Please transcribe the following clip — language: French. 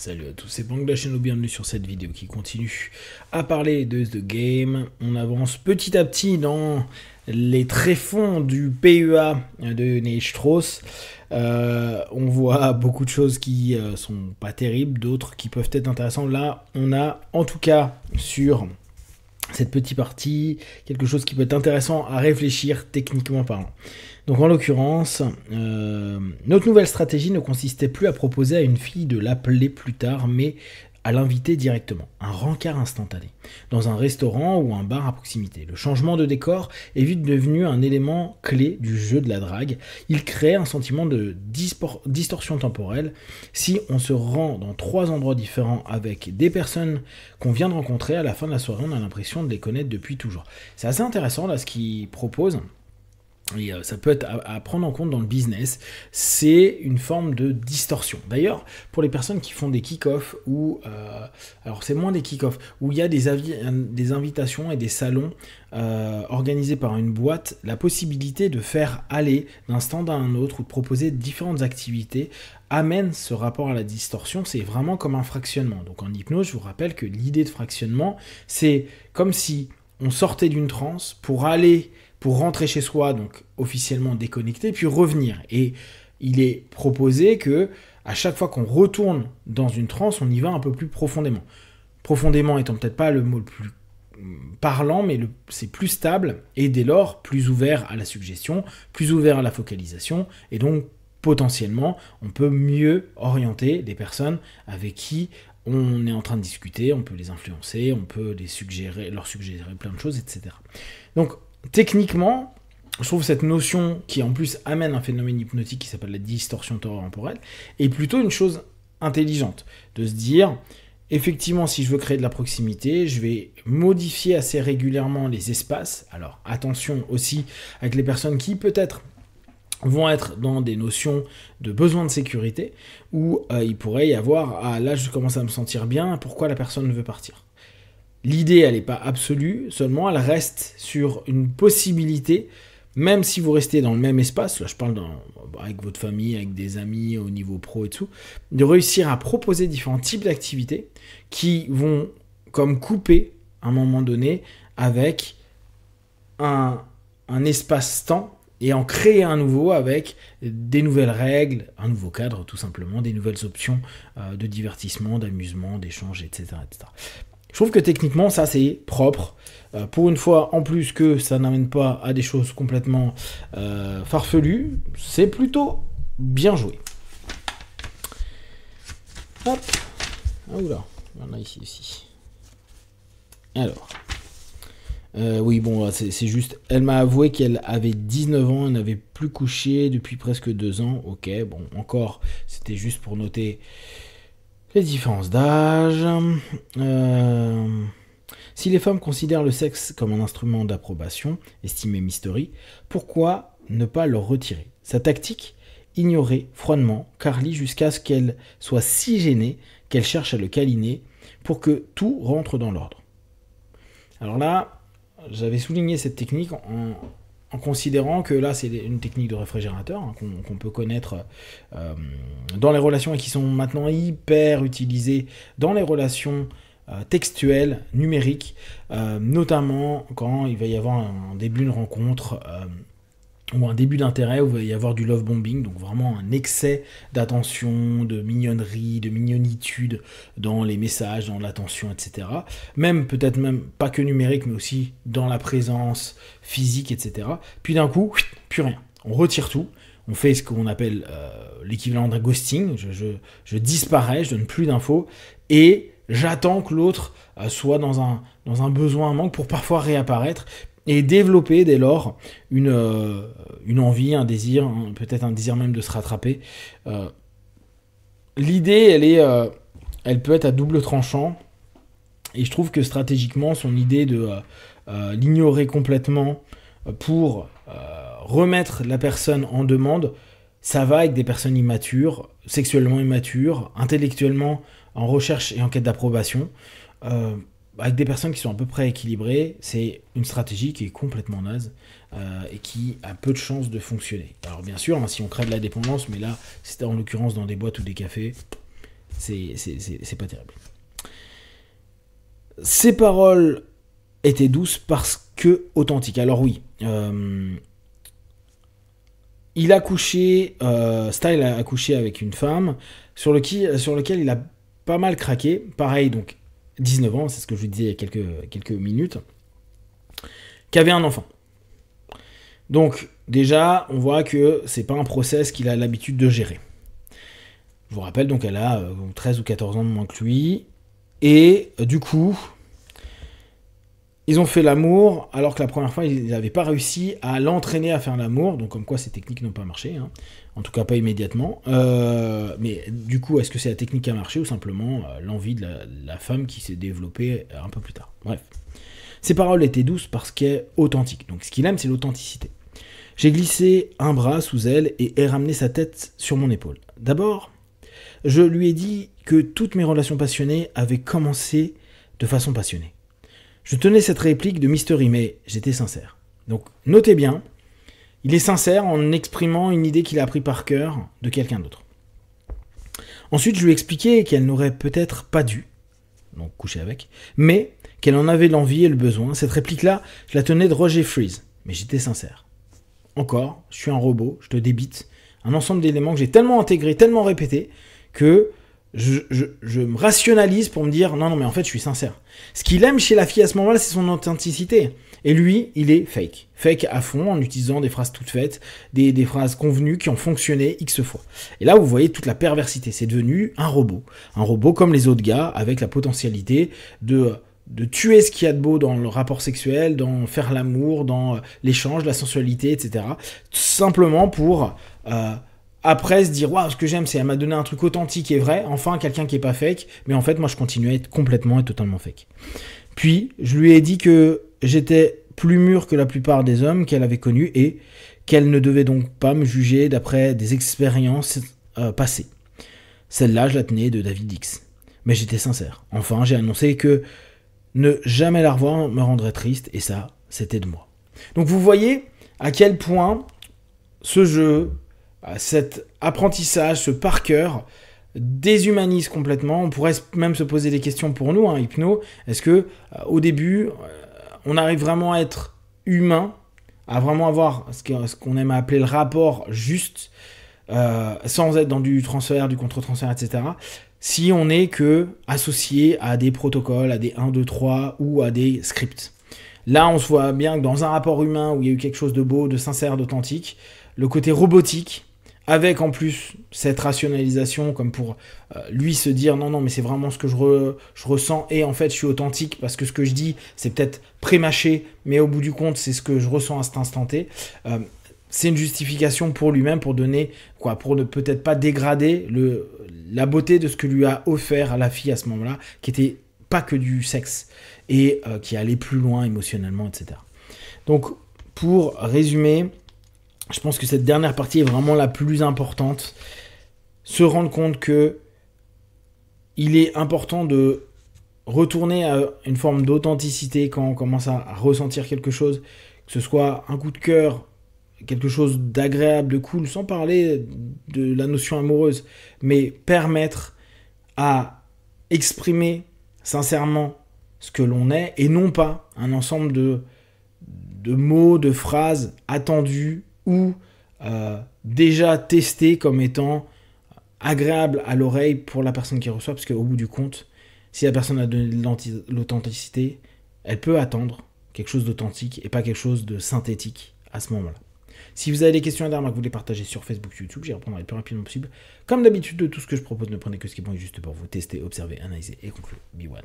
Salut à tous, c'est Bang de la chaîne, bienvenue sur cette vidéo qui continue à parler de The Game. On avance petit à petit dans les tréfonds du PEA de Neil Strauss. On voit beaucoup de choses qui sont pas terribles, d'autres qui peuvent être intéressantes. Là, on a en tout cas sur cette petite partie quelque chose qui peut être intéressant à réfléchir techniquement parlant. Donc en l'occurrence, notre nouvelle stratégie ne consistait plus à proposer à une fille de l'appeler plus tard, mais à l'inviter directement. Un rencard instantané, dans un restaurant ou un bar à proximité. Le changement de décor est vite devenu un élément clé du jeu de la drague. Il crée un sentiment de distorsion temporelle. Si on se rend dans 3 endroits différents avec des personnes qu'on vient de rencontrer, à la fin de la soirée, on a l'impression de les connaître depuis toujours. C'est assez intéressant là ce qu'il propose. Et ça peut être à prendre en compte dans le business, c'est une forme de distorsion. D'ailleurs, pour les personnes qui font des kick-offs, alors c'est moins des kick-offs, où il y a des invitations et des salons organisés par une boîte, la possibilité de faire aller d'un stand à un autre ou de proposer différentes activités amène ce rapport à la distorsion. C'est vraiment comme un fractionnement. Donc en hypnose, je vous rappelle que l'idée de fractionnement, c'est comme si on sortait d'une transe pour rentrer chez soi, donc officiellement déconnecté, puis revenir. Et il est proposé que à chaque fois qu'on retourne dans une transe, on y va un peu plus profondément. Profondément étant peut-être pas le mot le plus parlant, mais c'est plus stable, et dès lors, plus ouvert à la suggestion, plus ouvert à la focalisation, et donc potentiellement, on peut mieux orienter des personnes avec qui on est en train de discuter, on peut les influencer, on peut leur suggérer plein de choses, etc. Donc, techniquement, je trouve cette notion qui en plus amène un phénomène hypnotique qui s'appelle la distorsion temporelle est plutôt une chose intelligente. De se dire, effectivement, si je veux créer de la proximité, je vais modifier assez régulièrement les espaces. Alors attention aussi avec les personnes qui peut-être vont être dans des notions de besoin de sécurité où il pourrait y avoir, là je commence à me sentir bien, pourquoi la personne veut partir ? L'idée, elle n'est pas absolue, seulement elle reste sur une possibilité, même si vous restez dans le même espace, là je parle avec votre famille, avec des amis au niveau pro et tout, de réussir à proposer différents types d'activités qui vont comme couper à un moment donné avec un espace-temps et en créer un nouveau avec des nouvelles règles, un nouveau cadre tout simplement, des nouvelles options de divertissement, d'amusement, d'échange, etc., etc. Je trouve que techniquement, ça c'est propre. Pour une fois, en plus que ça n'amène pas à des choses complètement farfelues, c'est plutôt bien joué. Hop. Ah oula, il y en a ici aussi. Alors. Oui, bon, c'est juste... Elle m'a avoué qu'elle avait 19 ans, elle n'avait plus couché depuis presque 2 ans. Ok, bon, encore, c'était juste pour noter... les différences d'âge. Si les femmes considèrent le sexe comme un instrument d'approbation, estimait Mystery, pourquoi ne pas leur retirer sa tactique? Ignorer froidement Carly jusqu'à ce qu'elle soit si gênée qu'elle cherche à le câliner pour que tout rentre dans l'ordre. Alors là, j'avais souligné cette technique en considérant que là, c'est une technique de réfrigérateur hein, qu'on peut connaître dans les relations et qui sont maintenant hyper utilisées dans les relations textuelles, numériques, notamment quand il va y avoir un début de rencontre ou un début d'intérêt où il va y avoir du love bombing, donc vraiment un excès d'attention, de mignonnerie, de mignonitude dans les messages, dans l'attention, etc. Même, peut-être même pas que numérique, mais aussi dans la présence physique, etc. Puis d'un coup, plus rien. On retire tout, on fait ce qu'on appelle l'équivalent d'un ghosting, je disparais, je donne plus d'infos, et j'attends que l'autre soit dans un besoin, un manque, pour parfois réapparaître, et développer dès lors une envie, un désir, peut-être un désir même de se rattraper. L'idée, elle peut être à double tranchant, et je trouve que stratégiquement, son idée de l'ignorer complètement pour remettre la personne en demande, ça va avec des personnes immatures, sexuellement immatures, intellectuellement en recherche et en quête d'approbation, avec des personnes qui sont à peu près équilibrées. C'est une stratégie qui est complètement naze et qui a peu de chances de fonctionner. Alors bien sûr, hein, si on crée de la dépendance, mais là, c'était en l'occurrence dans des boîtes ou des cafés, C'est pas terrible. Ses paroles étaient douces parce que authentiques. Alors oui, il a couché, Style a couché avec une femme sur lequel il a pas mal craqué. Pareil, donc 19 ans, c'est ce que je vous disais il y a quelques minutes, qui avait un enfant. Donc déjà, on voit que c'est pas un process qu'il a l'habitude de gérer. Je vous rappelle, donc elle a 13 ou 14 ans de moins que lui. Et du coup, ils ont fait l'amour, alors que la première fois, ils n'avaient pas réussi à l'entraîner à faire l'amour. Donc comme quoi, ces techniques n'ont pas marché. Hein. En tout cas, pas immédiatement. Mais du coup, est-ce que c'est la technique qui a marché ou simplement l'envie de la femme qui s'est développée un peu plus tard. Bref. Ses paroles étaient douces parce qu'elles sont authentiques. Donc ce qu'il aime, c'est l'authenticité. J'ai glissé un bras sous elle et ai ramené sa tête sur mon épaule. D'abord, je lui ai dit que toutes mes relations passionnées avaient commencé de façon passionnée. Je tenais cette réplique de Mystery, mais j'étais sincère. Donc, notez bien, il est sincère en exprimant une idée qu'il a appris par cœur de quelqu'un d'autre. Ensuite, je lui ai expliqué qu'elle n'aurait peut-être pas dû, donc coucher avec, mais qu'elle en avait l'envie et le besoin. Cette réplique-là, je la tenais de Roger Freeze, mais j'étais sincère. Encore, je suis un robot, je te débite un ensemble d'éléments que j'ai tellement intégrés, tellement répétés, que je me rationalise pour me dire non, mais en fait, je suis sincère. Ce qu'il aime chez la fille à ce moment-là, c'est son authenticité. Et lui, il est fake. Fake à fond, en utilisant des phrases toutes faites, des phrases convenues qui ont fonctionné X fois. Et là, vous voyez toute la perversité. C'est devenu un robot. Un robot comme les autres gars, avec la potentialité de tuer ce qu'il y a de beau dans le rapport sexuel, dans faire l'amour, dans l'échange, la sensualité, etc. Tout simplement pour après se dire waouh, ce que j'aime, c'est elle m'a donné un truc authentique et vrai, enfin quelqu'un qui est pas fake, mais en fait moi je continue à être complètement et totalement fake. Puis je lui ai dit que j'étais plus mûr que la plupart des hommes qu'elle avait connus et qu'elle ne devait donc pas me juger d'après des expériences passées. Celle-là, je la tenais de David X. Mais j'étais sincère. Enfin, j'ai annoncé que ne jamais la revoir me rendrait triste, et ça, c'était de moi. Donc vous voyez à quel point ce jeu, cet apprentissage, ce par cœur, déshumanise complètement. On pourrait même se poser des questions pour nous, Hypno. Est-ce que au début, on arrive vraiment à être humain, à vraiment avoir ce qu'on aime appeler le rapport juste, sans être dans du transfert, du contre-transfert, etc., si on n'est que associé à des protocoles, à des 1, 2, 3 ou à des scripts. Là, on se voit bien que dans un rapport humain où il y a eu quelque chose de beau, de sincère, d'authentique, le côté robotique, avec en plus cette rationalisation comme pour lui se dire non, mais c'est vraiment ce que je ressens et en fait je suis authentique parce que ce que je dis c'est peut-être pré-mâché, mais au bout du compte c'est ce que je ressens à cet instant T. C'est une justification pour lui-même, pour donner, pour ne peut-être pas dégrader la beauté de ce que lui a offert à la fille à ce moment-là, qui était pas que du sexe, et qui allait plus loin émotionnellement, etc. Donc, pour résumer, je pense que cette dernière partie est vraiment la plus importante. Se rendre compte que il est important de retourner à une forme d'authenticité quand on commence à ressentir quelque chose, que ce soit un coup de cœur, quelque chose d'agréable, de cool, sans parler de la notion amoureuse, mais permettre à exprimer sincèrement ce que l'on est, et non pas un ensemble de mots, de phrases attendues ou déjà testés comme étant agréables à l'oreille pour la personne qui reçoit, parce qu'au bout du compte, si la personne a donné de l'authenticité, elle peut attendre quelque chose d'authentique et pas quelque chose de synthétique à ce moment-là. Si vous avez des questions et des remarques, vous les partagez sur Facebook, YouTube, j'y répondrai le plus rapidement possible. Comme d'habitude, de tout ce que je propose, ne prenez que ce qui est bon et juste pour vous. Tester, observer, analyser et conclure. Be one.